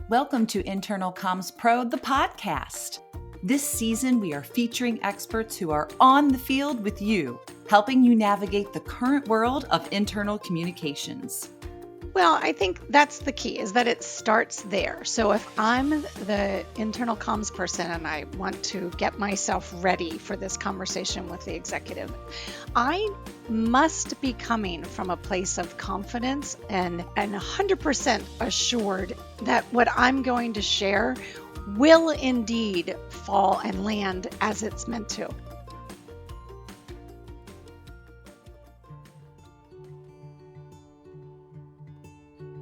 Welcome to Internal Comms Pro, the podcast. This season, we are featuring experts who are on the field with you, helping you navigate the current world of internal communications. Well, I think that's the key, is that it starts there. So if I'm the internal comms person and I want to get myself ready for this conversation with the executive, I must be coming from a place of confidence and 100% assured that what I'm going to share will indeed fall and land as it's meant to.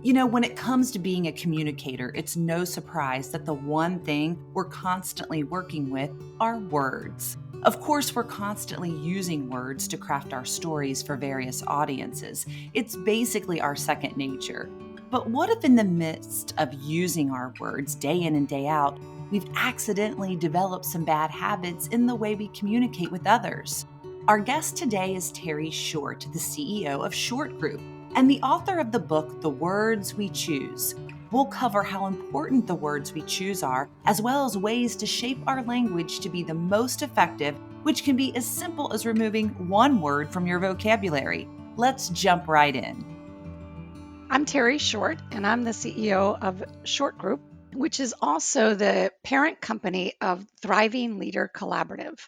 You know, when it comes to being a communicator, it's no surprise that the one thing we're constantly working with are words. Of course, we're constantly using words to craft our stories for various audiences. It's basically our second nature. But what if in the midst of using our words day in and day out, we've accidentally developed some bad habits in the way we communicate with others? Our guest today is Terre Short, the CEO of Short Group, and the author of the book, The Words We Choose. We'll cover how important the words we choose are, as well as ways to shape our language to be the most effective, which can be as simple as removing one word from your vocabulary. Let's jump right in. I'm Terre Short, and I'm the CEO of Short Group, which is also the parent company of Thriving Leader Collaborative.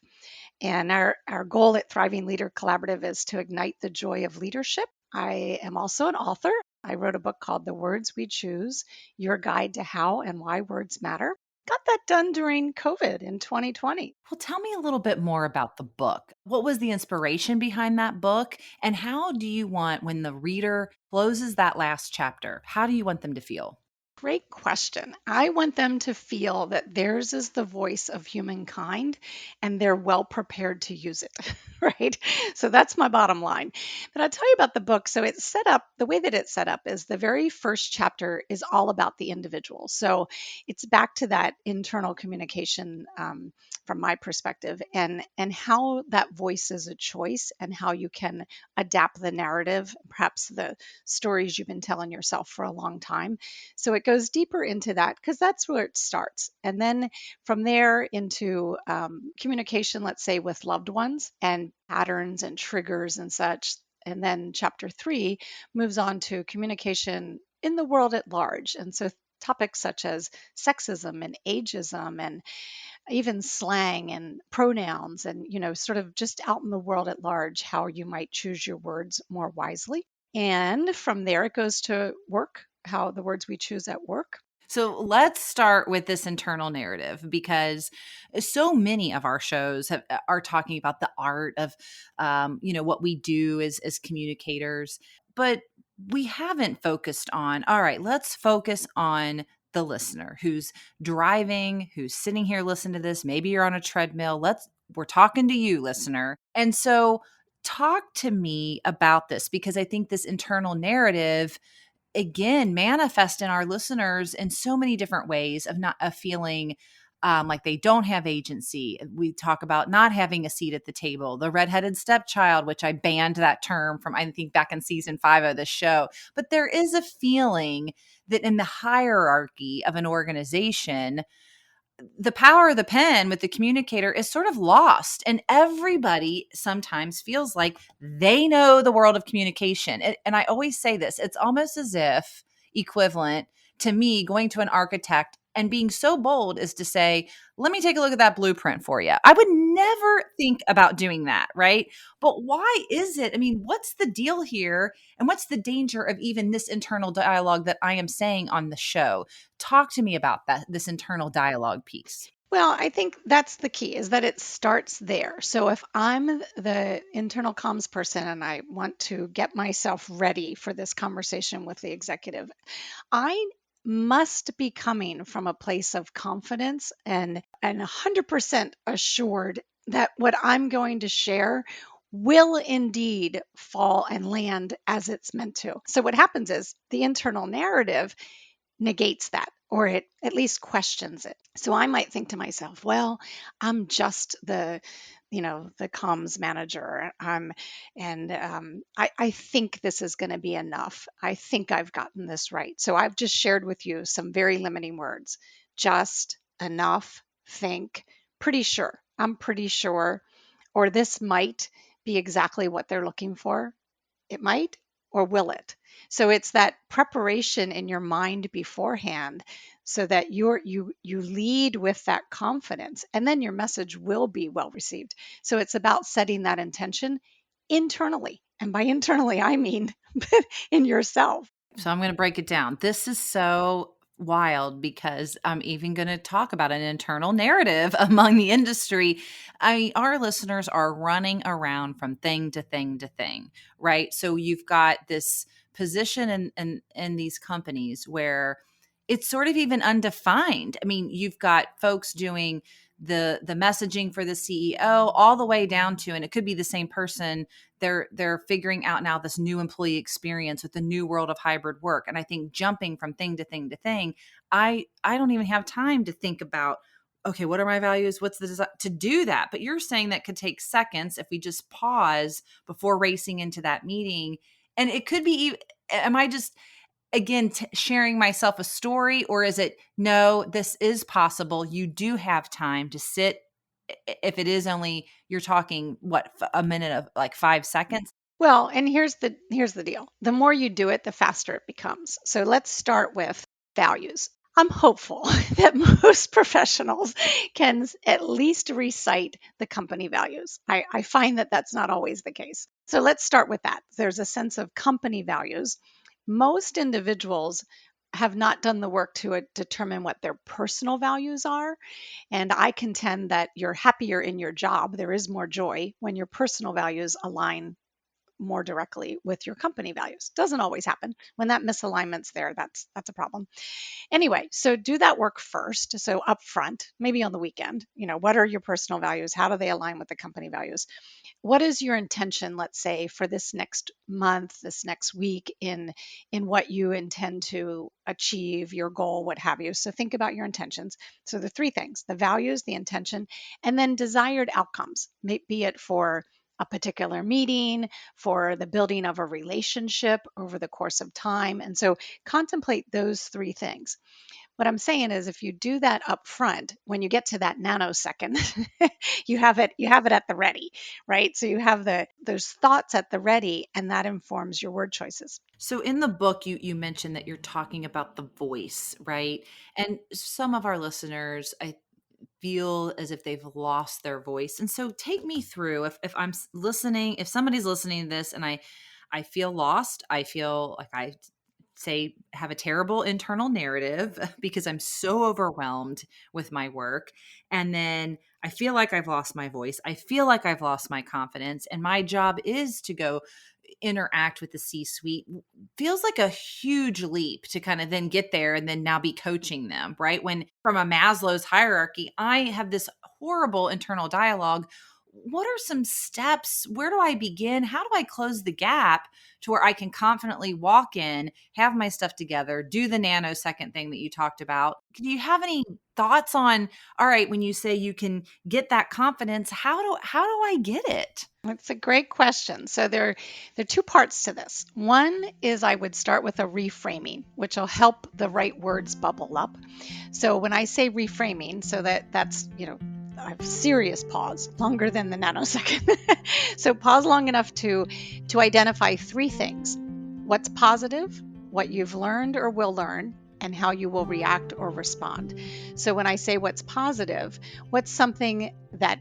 And our goal at Thriving Leader Collaborative is to ignite the joy of leadership. I am also an author. I wrote a book called The Words We Choose, Your Guide to How and Why Words Matter. Got that done during COVID in 2020. Well, tell me a little bit more about the book. What was the inspiration behind that book? And how do you want, when the reader closes that last chapter, how do you want them to feel? Great question. I want them to feel that theirs is the voice of humankind and they're well prepared to use it, right? So that's my bottom line. But I'll tell you about the book. So it's set up, the way that it's set up is the very first chapter is all about the individual. So it's back to that internal communication from my perspective and how that voice is a choice and how you can adapt the narrative, perhaps the stories you've been telling yourself for a long time. So it goes deeper into that because that's where it starts. And then from there into communication, let's say with loved ones and patterns and triggers and such. And then chapter 3 moves on to communication in the world at large. And so topics such as sexism and ageism and even slang and pronouns and, sort of just out in the world at large, how you might choose your words more wisely. And from there, it goes to work, how the words we choose at work. So let's start with this internal narrative because so many of our shows are talking about the art of, what we do as communicators, but we haven't focused on, all right, let's focus on the listener who's driving, who's sitting here listening to this. Maybe you're on a treadmill. We're talking to you, listener. And so talk to me about this because I think this internal narrative again manifest in our listeners in so many different ways of not a feeling like they don't have agency. We talk about not having a seat at the table, the redheaded stepchild, which I banned that term from, I think, back in season 5 of the show. But there is a feeling that in the hierarchy of an organization, the power of the pen with the communicator is sort of lost. And everybody sometimes feels like they know the world of communication. And I always say this, it's almost as if equivalent to me going to an architect and being so bold as to say, let me take a look at that blueprint for you. I would never think about doing that, right? But why is it? I mean, what's the deal here? And what's the danger of even this internal dialogue that I am saying on the show? Talk to me about this internal dialogue piece. Well, I think that's the key, is that it starts there. So if I'm the internal comms person and I want to get myself ready for this conversation with the executive, I must be coming from a place of confidence and 100% assured that what I'm going to share will indeed fall and land as it's meant to. So what happens is the internal narrative negates that, or it at least questions it. So I might think to myself, well, I'm just the the comms manager. I think this is going to be enough. I think I've gotten this right. So I've just shared with you some very limiting words. Just, enough, think, pretty sure. I'm pretty sure. Or this might be exactly what they're looking for. It might, or will it? So it's that preparation in your mind beforehand so that you lead with that confidence, and then your message will be well received. So it's about setting that intention internally. And by internally, I mean in yourself. So I'm going to break it down. This is so wild because I'm even going to talk about an internal narrative among the industry. I mean, our listeners are running around from thing to thing to thing, right? So you've got this position in these companies where it's sort of even undefined. I mean, you've got folks doing the messaging for the CEO all the way down to, and it could be the same person, they're figuring out now this new employee experience with the new world of hybrid work. And I think jumping from thing to thing to thing, I don't even have time to think about, okay, what are my values, what's the to do that. But you're saying that could take seconds if we just pause before racing into that meeting. And it could be, am I just again sharing myself a story, or is it, no, this is possible, you do have time to sit, if it is only you're talking what, a minute of like 5 seconds. Well, and here's the deal. The more you do it, the faster it becomes. So let's start with values. I'm hopeful that most professionals can at least recite the company values. I find that that's not always the case. So let's start with that. There's a sense of company values. Most individuals have not done the work to determine what their personal values are. And I contend that you're happier in your job. There is more joy when your personal values align more directly with your company values. Doesn't always happen. When that misalignment's there, that's a problem. Anyway, so do that work first. So up front, maybe on the weekend, what are your personal values? How do they align with the company values? What is your intention, let's say, for this next month, this next week, in what you intend to achieve, your goal, what have you? So think about your intentions. So the three things: the values, the intention, and then desired outcomes, be it for a particular meeting, for the building of a relationship over the course of time. And so contemplate those three things. What I'm saying is, if you do that up front, when you get to that nanosecond, you have it at the ready, right? So you have those thoughts at the ready, and that informs your word choices. So in the book, you mentioned that you're talking about the voice, right? And some of our listeners, I feel as if they've lost their voice. And so take me through, if I'm listening, if somebody's listening to this and I feel lost, I feel like I say have a terrible internal narrative because I'm so overwhelmed with my work. And then I feel like I've lost my voice. I feel like I've lost my confidence. And my job is to go interact with the C suite. Feels like a huge leap to kind of then get there and then now be coaching them, right? When from a Maslow's hierarchy, I have this horrible internal dialogue. What are some steps? Where do I begin? How do I close the gap to where I can confidently walk in, have my stuff together, do the nanosecond thing that you talked about? Do you have any thoughts on, all right, when you say you can get that confidence, how do I get it? That's a great question. So there are two parts to this. One is I would start with a reframing, which will help the right words bubble up. So when I say reframing, so that's a serious pause, longer than the nanosecond. So pause long enough to identify three things: what's positive, what you've learned or will learn, and how you will react or respond. So when I say what's positive, what's something that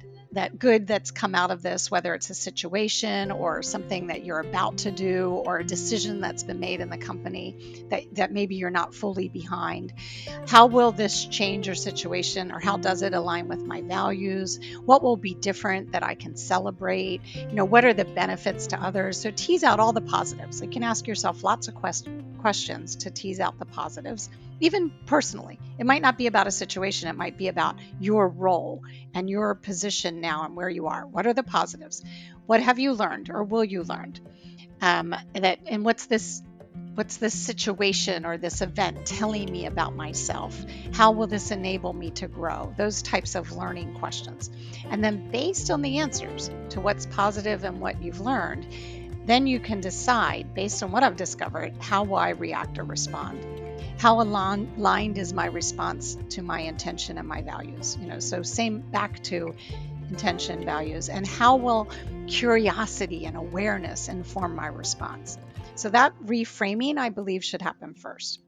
good that's come out of this, whether it's a situation or something that you're about to do or a decision that's been made in the company that maybe you're not fully behind. How will this change your situation, or how does it align with my values? What will be different that I can celebrate? What are the benefits to others? So tease out all the positives. You can ask yourself lots of questions to tease out the positives. Even personally, it might not be about a situation. It might be about your role and your position now and where you are. What are the positives? What have you learned or will you learn? And what's this What's this situation or this event telling me about myself? How will this enable me to grow? Those types of learning questions. And then, based on the answers to what's positive and what you've learned, then you can decide, based on what I've discovered, how will I react or respond? How aligned is my response to my intention and my values? So same back to intention, values, and how will curiosity and awareness inform my response? So that reframing, I believe, should happen first.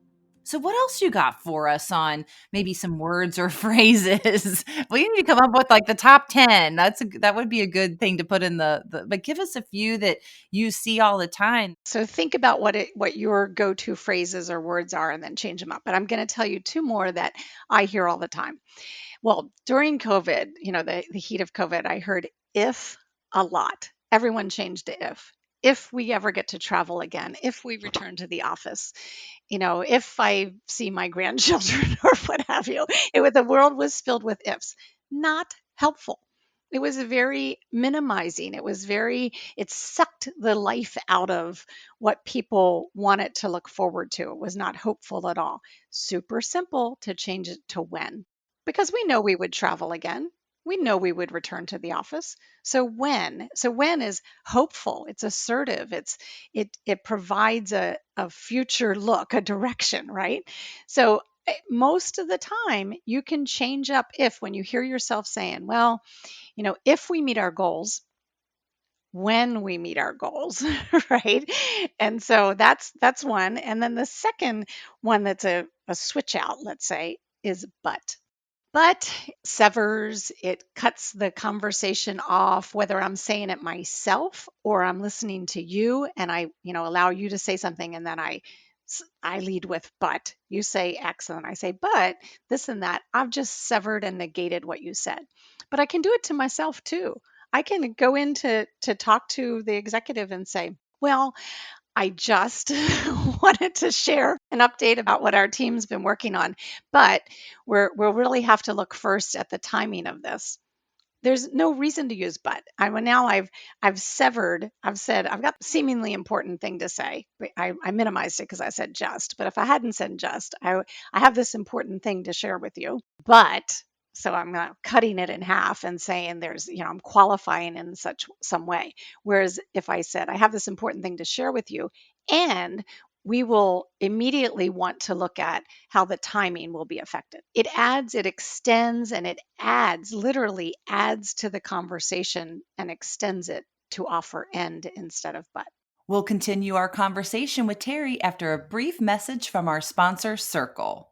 So what else you got for us on maybe some words or phrases? We need to come up with like the top 10. That would be a good thing to put in but give us a few that you see all the time. So think about what your go-to phrases or words are and then change them up. But I'm going to tell you two more that I hear all the time. Well, during COVID, the heat of COVID, I heard if a lot. Everyone changed to if. If we ever get to travel again, if we return to the office, if I see my grandchildren or what have you. The world was filled with ifs. Not helpful. It was very minimizing. It sucked the life out of what people wanted to look forward to. It was not hopeful at all. Super simple to change it to when, because we know we would travel again. We know we would return to the office. So when? So when is hopeful. It's assertive. It provides a future look, a direction, right? So most of the time you can change up if when you hear yourself saying, well, if we meet our goals, when we meet our goals, right? And so that's one. And then the second one that's a switch out, let's say, is but severs, it cuts the conversation off, whether I'm saying it myself or I'm listening to you and I, allow you to say something and then I lead with but. You say X and then I say but this and that. I've just severed and negated what you said. But I can do it to myself too. I can go in to talk to the executive and say, well, I just wanted to share an update about what our team's been working on, but we'll really have to look first at the timing of this. There's no reason to use but. I've severed. I've said I've got a seemingly important thing to say. I minimized it because I said just. But if I hadn't said just, I have this important thing to share with you. But so I'm not cutting it in half and saying I'm qualifying in some way. Whereas if I said I have this important thing to share with you, and we will immediately want to look at how the timing will be affected. It extends, and literally adds to the conversation and extends it to offer end instead of but. We'll continue our conversation with Terry after a brief message from our sponsor, Circle.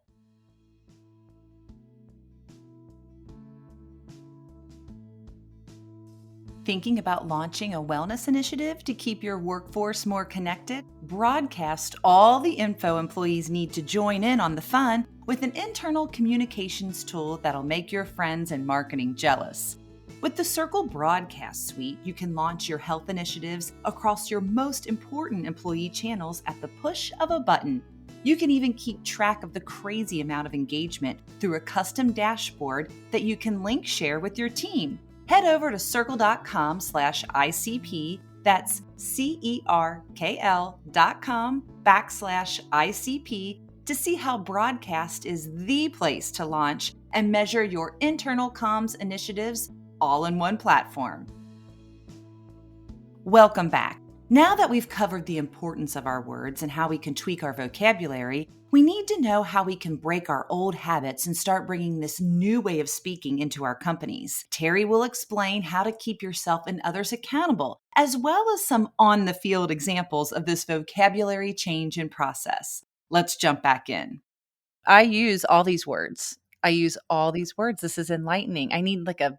Thinking about launching a wellness initiative to keep your workforce more connected? Broadcast all the info employees need to join in on the fun with an internal communications tool that'll make your friends in marketing jealous. With the Circle Broadcast Suite, you can launch your health initiatives across your most important employee channels at the push of a button. You can even keep track of the crazy amount of engagement through a custom dashboard that you can link share with your team. Head over to circle.com/ICP. That's CERKL.com/ICP to see how Broadcast is the place to launch and measure your internal comms initiatives all in one platform. Welcome back. Now that we've covered the importance of our words and how we can tweak our vocabulary, we need to know how we can break our old habits and start bringing this new way of speaking into our companies. Terry will explain how to keep yourself and others accountable, as well as some on-the-field examples of this vocabulary change and process. Let's jump back in. I use all these words. This is enlightening. I need like a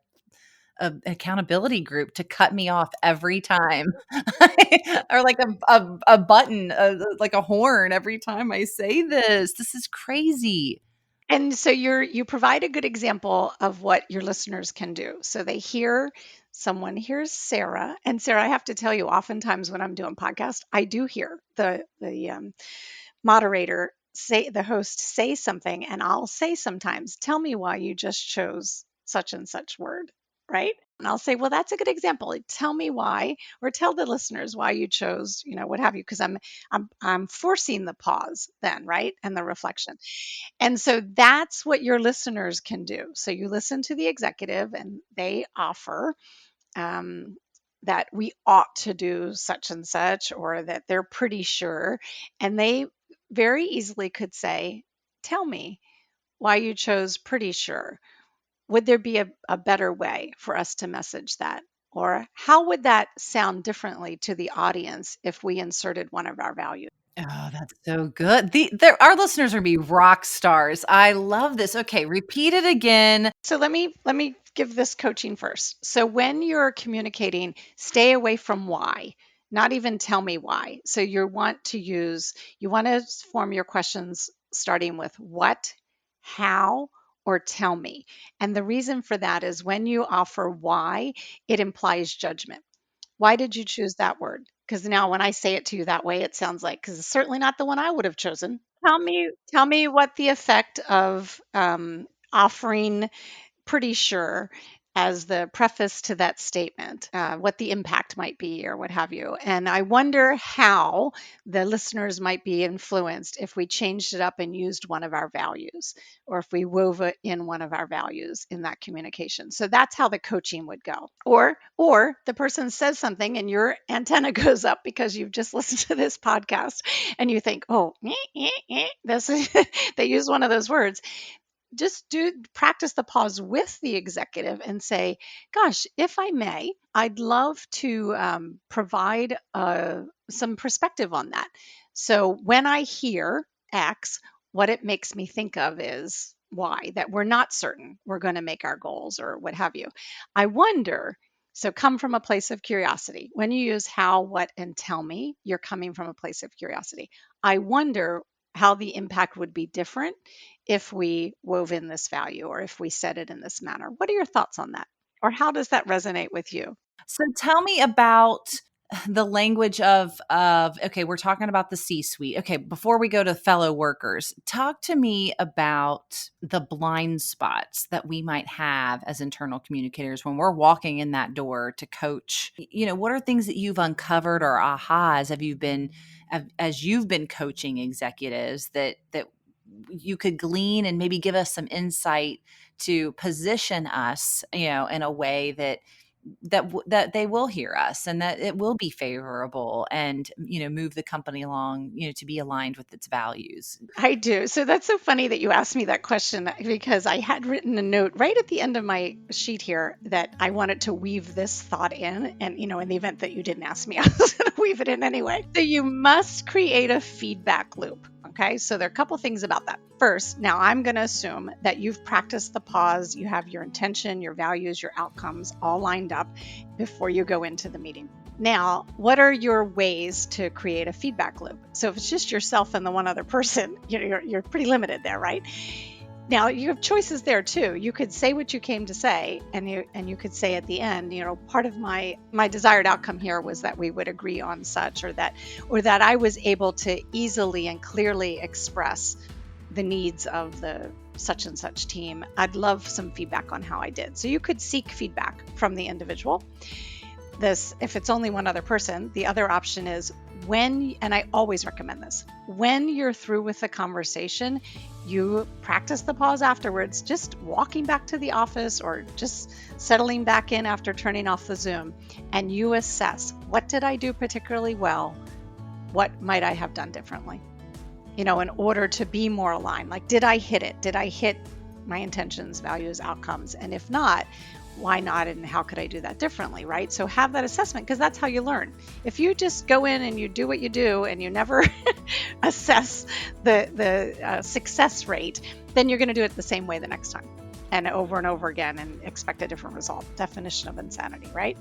accountability group to cut me off every time or like a button, like a horn every time I say this is crazy. And so you provide a good example of what your listeners can do. So someone hears Sarah, and Sarah, I have to tell you, oftentimes when I'm doing podcast, I do hear the moderator the host say something, and I'll say sometimes, tell me why you just chose such and such word. right? And I'll say, well, that's a good example. Tell me why, or tell the listeners why you chose, what have you, because I'm forcing the pause then, right? And the reflection. And so that's what your listeners can do. So you listen to the executive and they offer um, that we ought to do such and such, or that they're pretty sure. And they very easily could say, tell me why you chose pretty sure. Would there be a better way for us to message that? Or how would that sound differently to the audience if we inserted one of our values? Oh, that's so good. Our listeners are gonna be rock stars. I love this. Okay, repeat it again. So let me give this coaching first. So when you're communicating, stay away from why. Not even tell me why. So you want to form your questions starting with what, how, or tell me. And the reason for that is when you offer why, it implies judgment. Why did you choose that word? Because now when I say it to you that way, it sounds like, because it's certainly not the one I would have chosen. Tell me what the effect of offering pretty sure as the preface to that statement, what the impact might be or what have you. And I wonder how the listeners might be influenced if we changed it up and used one of our values, or if we wove it in one of our values in that communication. So that's how the coaching would go. Or the person says something and your antenna goes up because you've just listened to this podcast and you think, oh, this they use one of those words. Just do practice the pause with the executive and say, gosh, if I may, I'd love to provide some perspective on that. So when I hear X, what it makes me think of is Y, that we're not certain we're going to make our goals or what have you. I wonder. So come from a place of curiosity. When you use how, what, and tell me, you're coming from a place of curiosity. I wonder how the impact would be different if we wove in this value or if we said it in this manner. What are your thoughts on that? Or how does that resonate with you? So tell me about the language of okay, we're talking about the C-suite. Okay, before we go to fellow workers, talk to me about the blind spots that we might have as internal communicators when we're walking in that door to coach. What are things that you've uncovered or ahas have you been as you've been coaching executives that you could glean and maybe give us some insight to position us, in a way that they will hear us and that it will be favorable and move the company along to be aligned with its values. I do. So that's so funny that you asked me that question because I had written a note right at the end of my sheet here that I wanted to weave this thought in. And, in the event that you didn't ask me, I was going to weave it in anyway. So you must create a feedback loop. Okay. So there are a couple things about that. First, now I'm going to assume that you've practiced the pause, you have your intention, your values, your outcomes all lined up before you go into the meeting. Now, what are your ways to create a feedback loop? So if it's just yourself and the one other person, you're pretty limited there, right? Now you have choices there too. You could say what you came to say, and you could say at the end, part of my desired outcome here was that we would agree on such, or that I was able to easily and clearly express the needs of the such and such team. I'd love some feedback on how I did. So you could seek feedback from the individual. If it's only one other person, the other option is and I always recommend this, when you're through with the conversation, you practice the pause afterwards, just walking back to the office or just settling back in after turning off the Zoom, and you assess, what did I do particularly well? What might I have done differently? In order to be more aligned. Like, did I hit it? Did I hit my intentions, values, outcomes? And if not, why not, and how could I do that differently, right? So have that assessment, because that's how you learn. If you just go in and you do what you do and you never assess the success rate, then you're going to do it the same way the next time and over again and expect a different result. Definition of insanity, right?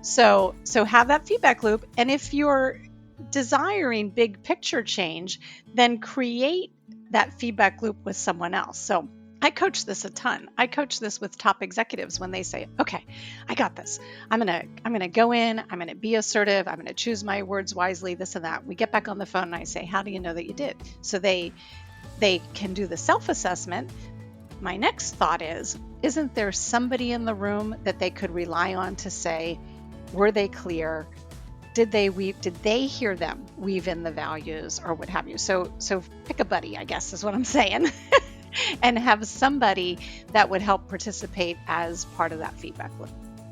So have that feedback loop. And if you're desiring big picture change, then create that feedback loop with someone else. So I coach this a ton. I coach this with top executives when they say, okay, I got this. I'm going to go in, I'm going to be assertive, I'm going to choose my words wisely, this and that. We get back on the phone and I say, how do you know that you did? So they can do the self-assessment, My next thought is, isn't there somebody in the room that they could rely on to say, were they clear? Did they hear them weave in the values or what have you? So pick a buddy, I guess is what I'm saying. And have somebody that would help participate as part of that feedback loop.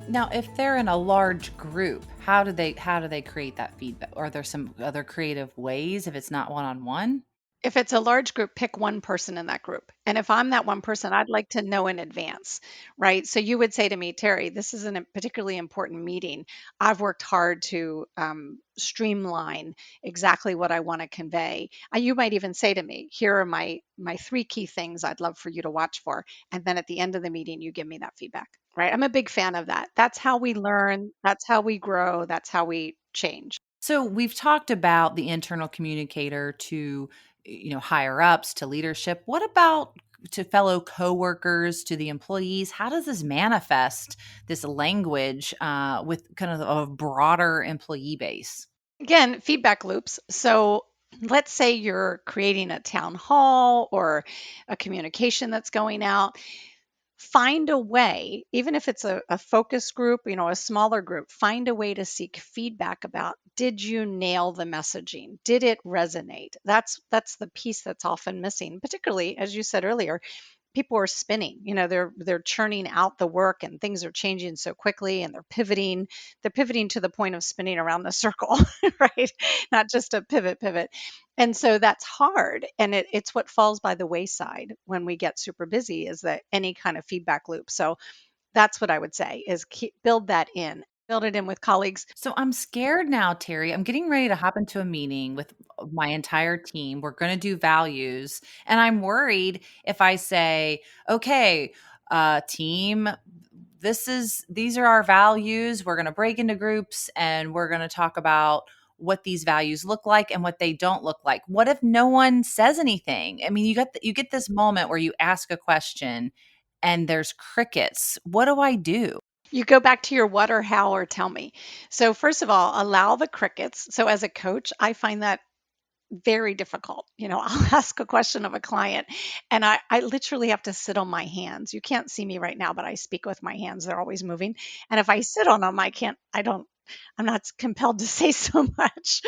Now, if they're in a large group, how do they create that feedback? Are there some other creative ways if it's not one on one? If it's a large group, pick one person in that group. And if I'm that one person, I'd like to know in advance, right? So you would say to me, Terry, this is a particularly important meeting. I've worked hard to streamline exactly what I want to convey. You might even say to me, here are my three key things I'd love for you to watch for. And then at the end of the meeting, you give me that feedback, right? I'm a big fan of that. That's how we learn. That's how we grow. That's how we change. So we've talked about the internal communicator to, higher ups, to leadership. What about to fellow coworkers, to the employees? How does this manifest this language with kind of a broader employee base? Again, feedback loops. So let's say you're creating a town hall or a communication that's going out. Find a way, even if it's a focus group, a smaller group, find a way to seek feedback about, did you nail the messaging? Did it resonate? That's the piece that's often missing, particularly as you said earlier, people are spinning, they're churning out the work and things are changing so quickly, and they're pivoting to the point of spinning around the circle. Right, not just a pivot. And so that's hard, and it's what falls by the wayside when we get super busy, is that any kind of feedback loop. So that's what I would say, is build it in with colleagues. So I'm scared now, Terry. I'm getting ready to hop into a meeting with my entire team. We're going to do values. And I'm worried if I say, okay, team, these are our values. We're going to break into groups and we're going to talk about what these values look like and what they don't look like. What if no one says anything? I mean, you get this moment where you ask a question and there's crickets. What do I do? You go back to your what or how or tell me. So first of all, allow the crickets. So as a coach, I find that very difficult. I'll ask a question of a client and I literally have to sit on my hands. You can't see me right now, but I speak with my hands. They're always moving. And if I sit on them, I'm not compelled to say so much.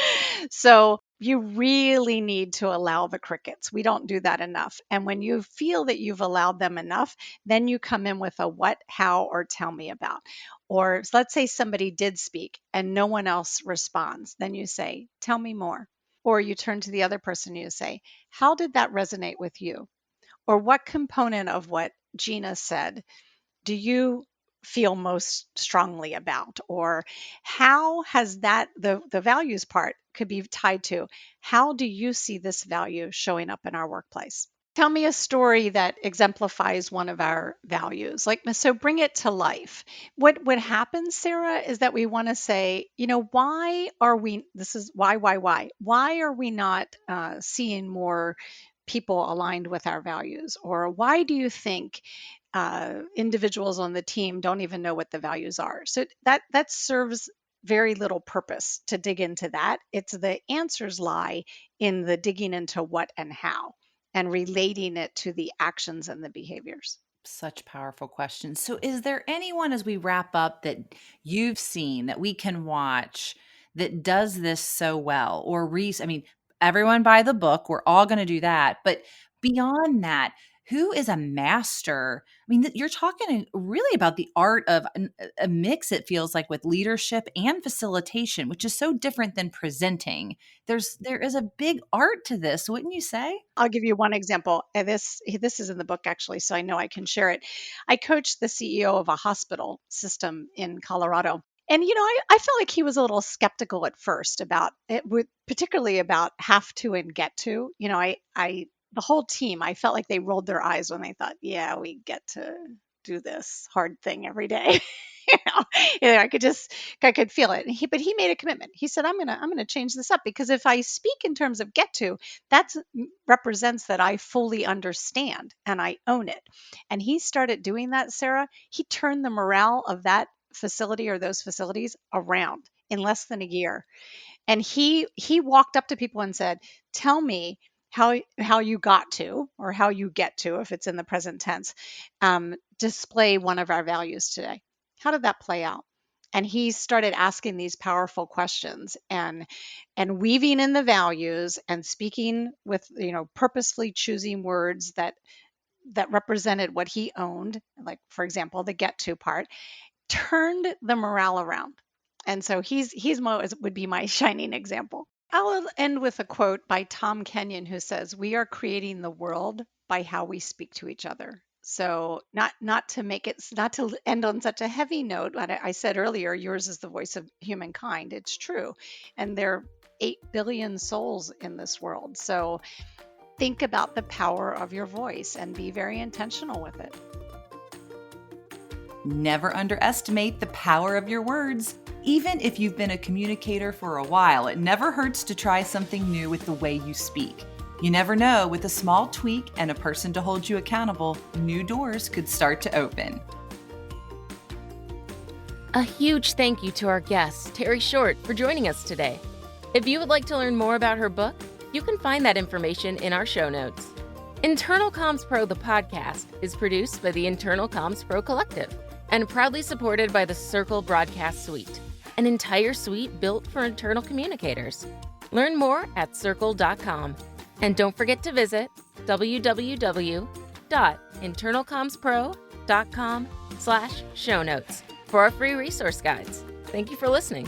So you really need to allow the crickets. We don't do that enough. And when you feel that you've allowed them enough, then you come in with a what, how, or tell me about. Or let's say somebody did speak and no one else responds. Then you say, tell me more. Or you turn to the other person and you say, how did that resonate with you? Or what component of what Gina said do you feel most strongly about? Or how has the values part could be tied to, how do you see this value showing up in our workplace? Tell me a story that exemplifies one of our values. Like, so bring it to life. What happens, Sarah, is that we want to say, why are we, this is why are we not seeing more people aligned with our values? Or why do you think individuals on the team don't even know what the values are? So that serves very little purpose to dig into that. It's the answers lie in the digging into what and how, and relating it to the actions and the behaviors. Such powerful questions. So, is there anyone as we wrap up that you've seen that we can watch that does this so well? I mean, everyone buy the book. We're all going to do that. But beyond that, who is a master? I mean, you're talking really about the art of a mix, it feels like, with leadership and facilitation, which is so different than presenting. There is a big art to this, wouldn't you say? I'll give you one example. And this is in the book actually, so I know I can share it. I coached the CEO of a hospital system in Colorado. And I felt like he was a little skeptical at first about it, particularly about have to and get to. I the whole team, I felt like they rolled their eyes when they thought, yeah, we get to do this hard thing every day. you know, I could feel it. But he made a commitment. He said, I'm gonna change this up, because if I speak in terms of get to, that represents that I fully understand and I own it. And he started doing that, Sarah. He turned the morale of that facility or those facilities around in less than a year. And he walked up to people and said, tell me, how you got to, or how you get to, if it's in the present tense, display one of our values today? How did that play out? And he started asking these powerful questions, and weaving in the values and speaking with, purposefully choosing words that represented what he owned, like, for example, the get to part, turned the morale around. And so would be my shining example. I'll end with a quote by Tom Kenyon, who says, "We are creating the world by how we speak to each other." So not to make it, not to end on such a heavy note, but I said earlier, yours is the voice of humankind. It's true. And there are 8 billion souls in this world. So think about the power of your voice and be very intentional with it. Never underestimate the power of your words. Even if you've been a communicator for a while, it never hurts to try something new with the way you speak. You never know, with a small tweak and a person to hold you accountable, new doors could start to open. A huge thank you to our guest, Terry Short, for joining us today. If you would like to learn more about her book, you can find that information in our show notes. Internal Comms Pro, the podcast, is produced by the Internal Comms Pro Collective and proudly supported by the Circle Broadcast Suite, an entire suite built for internal communicators. Learn more at circle.com. And don't forget to visit www.internalcommspro.com/show notes for our free resource guides. Thank you for listening.